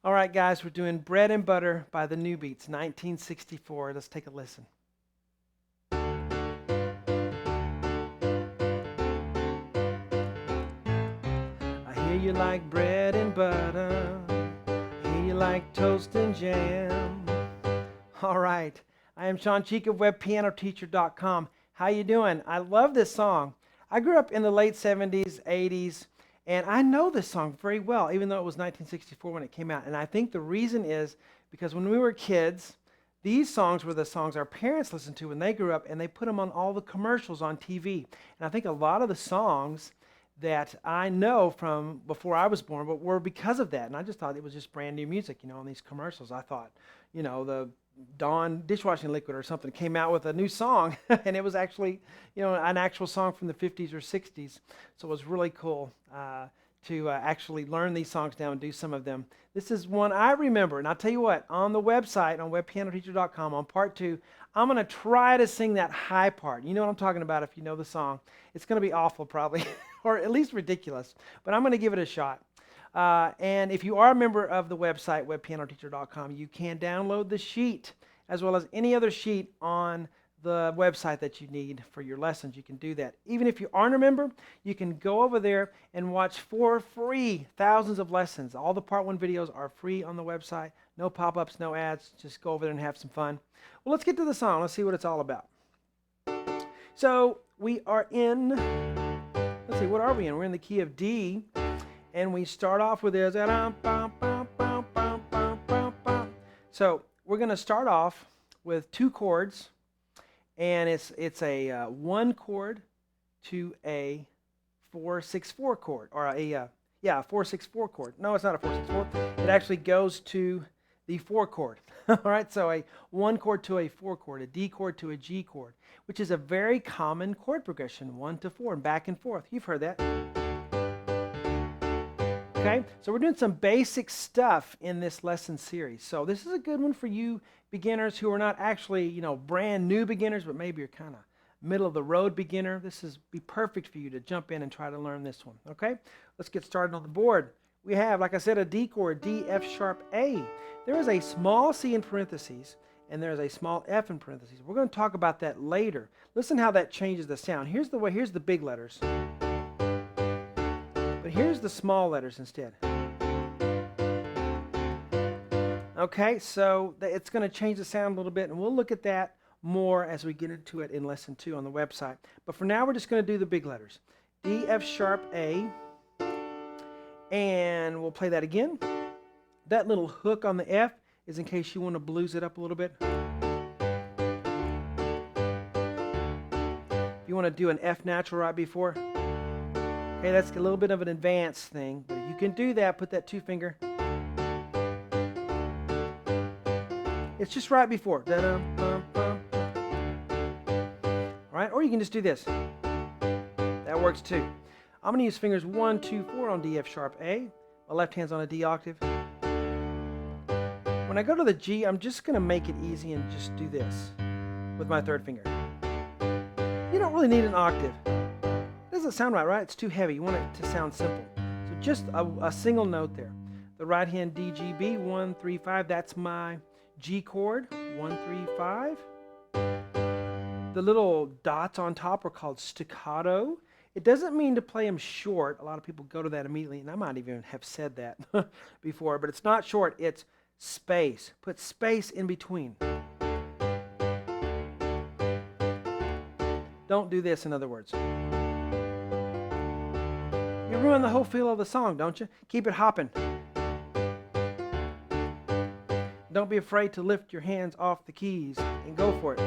All right, guys, we're doing Bread and Butter by the New Beats, 1964. Let's take a listen. I hear you like bread and butter. I hear you like toast and jam. All right, I am Shawn of webpianoteacher.com. How you doing? I love this song. I grew up in the late 70s, 80s, and I know this song very well, even though it was 1964 when it came out. And I think the reason is because when we were kids, these songs were the songs our parents listened to when they grew up, and they put them on all the commercials on TV. And I think a lot of the songs that I know from before I was born but were because of that. And I just thought it was just brand new music, on these commercials. I thought, the Dawn dishwashing liquid or something came out with a new song, and it was actually, an actual song from the 50s or 60s. So it was really cool to actually learn these songs now and do some of them. This is one I remember, and I'll tell you what, on the website, on webpianoteacher.com, on part 2, I'm going to try to sing that high part. You know what I'm talking about if you know the song. It's going to be awful probably, or at least ridiculous, but I'm going to give it a shot. And if you are a member of the website, webpianoteacher.com, you can download the sheet as well as any other sheet on the website that you need for your lessons. You can do that. Even if you aren't a member, you can go over there and watch for free thousands of lessons. All the Part 1 videos are free on the website. No pop-ups, no ads. Just go over there and have some fun. Well, let's get to the song. Let's see what it's all about. So we are in, let's see, what are we in? We're in the key of D. And we start off with this. So we're going to start off with 2 chords, and it's a 1 chord to a 4-6-4 chord, or a 4-6-4 chord. No, it's not a 4-6-4. It actually goes to the 4 chord. All right, so a 1 chord to a 4 chord, a D chord to a G chord, which is a very common chord progression, 1 to 4, and back and forth. You've heard that. Okay, so we're doing some basic stuff in this lesson series. So this is a good one for you beginners who are not actually, brand new beginners, but maybe you're kind of middle of the road beginner. This is be perfect for you to jump in and try to learn this one. Okay, let's get started on the board. We have, like I said, a D chord, D, F sharp, A. There is a small C in parentheses, and there's a small F in parentheses. We're going to talk about that later. Listen how that changes the sound. Here's the big letters. But here's the small letters instead. Okay, so it's going to change the sound a little bit, and we'll look at that more as we get into it in lesson 2 on the website. But for now, we're just going to do the big letters. D, F sharp, A, and we'll play that again. That little hook on the F is in case you want to blues it up a little bit. If you want to do an F natural right before. Okay, that's a little bit of an advanced thing, but if you can do that, put that 2 finger. It's just right before. All right, or you can just do this. That works too. I'm going to use fingers 1, 2, 4 on D, F sharp, A. My left hand's on a D octave. When I go to the G, I'm just going to make it easy and just do this with my 3rd finger. You don't really need an octave. Doesn't sound right? It's too heavy. You want it to sound simple. So just a single note there. The right hand D, G, B, 1, 3, 5. That's my G chord, 1, 3, 5. The little dots on top are called staccato. It doesn't mean to play them short. A lot of people go to that immediately, and I might even have said that before, but it's not short. It's space. Put space in between. Don't do this, in other words. You ruin the whole feel of the song, don't you? Keep it hopping. Don't be afraid to lift your hands off the keys and go for it.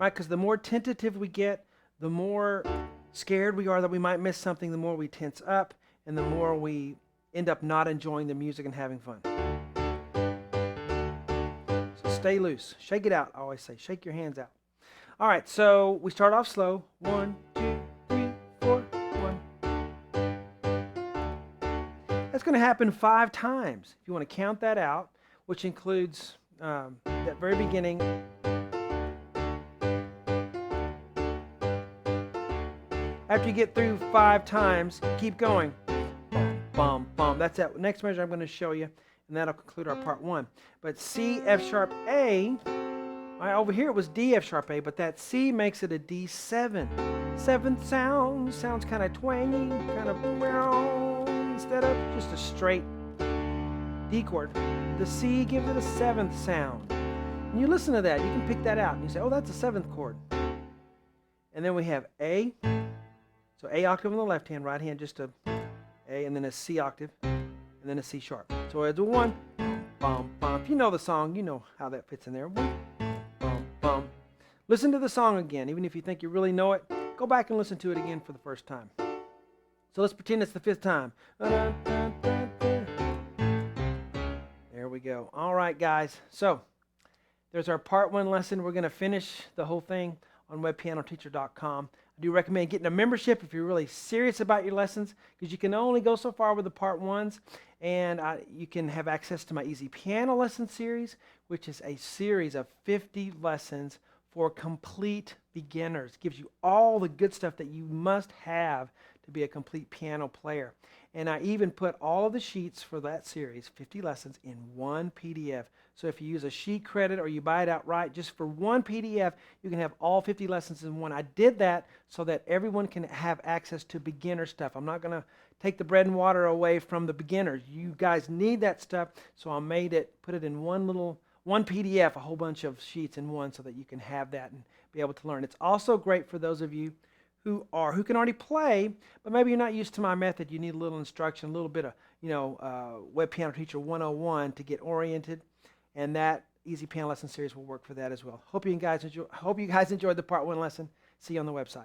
Right, because the more tentative we get, the more scared we are that we might miss something, the more we tense up, and the more we end up not enjoying the music and having fun. So stay loose. Shake it out, I always say. Shake your hands out. All right, so we start off slow. 1, 2, 3, 4, 1. That's going to happen 5 times. If you want to count that out, which includes that very beginning. After you get through 5 times, keep going. Bum, bum, bum. That's that next measure I'm going to show you, and that'll conclude our part 1. But C, F sharp, A, over here it was D, F sharp, A, but that C makes it a D7. Seventh sound sounds kind of twangy, kind of instead of just a straight D chord. The C gives it a 7th sound. And you listen to that, you can pick that out, and you say, oh, that's a 7th chord. And then we have A, so A octave on the left hand, right hand just a A, and then a C octave, and then a C sharp. So it's a 1, bum, bum. If you know the song, you know how that fits in there. 1, bum, bum. Listen to the song again, even if you think you really know it. Go back and listen to it again for the first time. So let's pretend it's the 5th time. There we go. All right, guys. So there's our part 1 lesson. We're going to finish the whole thing on webpianoteacher.com. I do recommend getting a membership if you're really serious about your lessons, because you can only go so far with the part 1s, and you can have access to my Easy Piano Lesson series, which is a series of 50 lessons for complete beginners. It gives you all the good stuff that you must have to be a complete piano player. And I even put all of the sheets for that series, 50 lessons, in one PDF. So if you use a sheet credit or you buy it outright, just for one PDF, you can have all 50 lessons in one. I did that so that everyone can have access to beginner stuff. I'm not going to take the bread and water away from the beginners. You guys need that stuff, so I put it in one PDF, a whole bunch of sheets in one, so that you can have that and be able to learn. It's also great for those of you who can already play, but maybe you're not used to my method. You need a little instruction, a little bit of, Web Piano Teacher 101 to get oriented, and that Easy Piano Lesson series will work for that as well. Hope you guys enjoyed the part 1 lesson. See you on the website.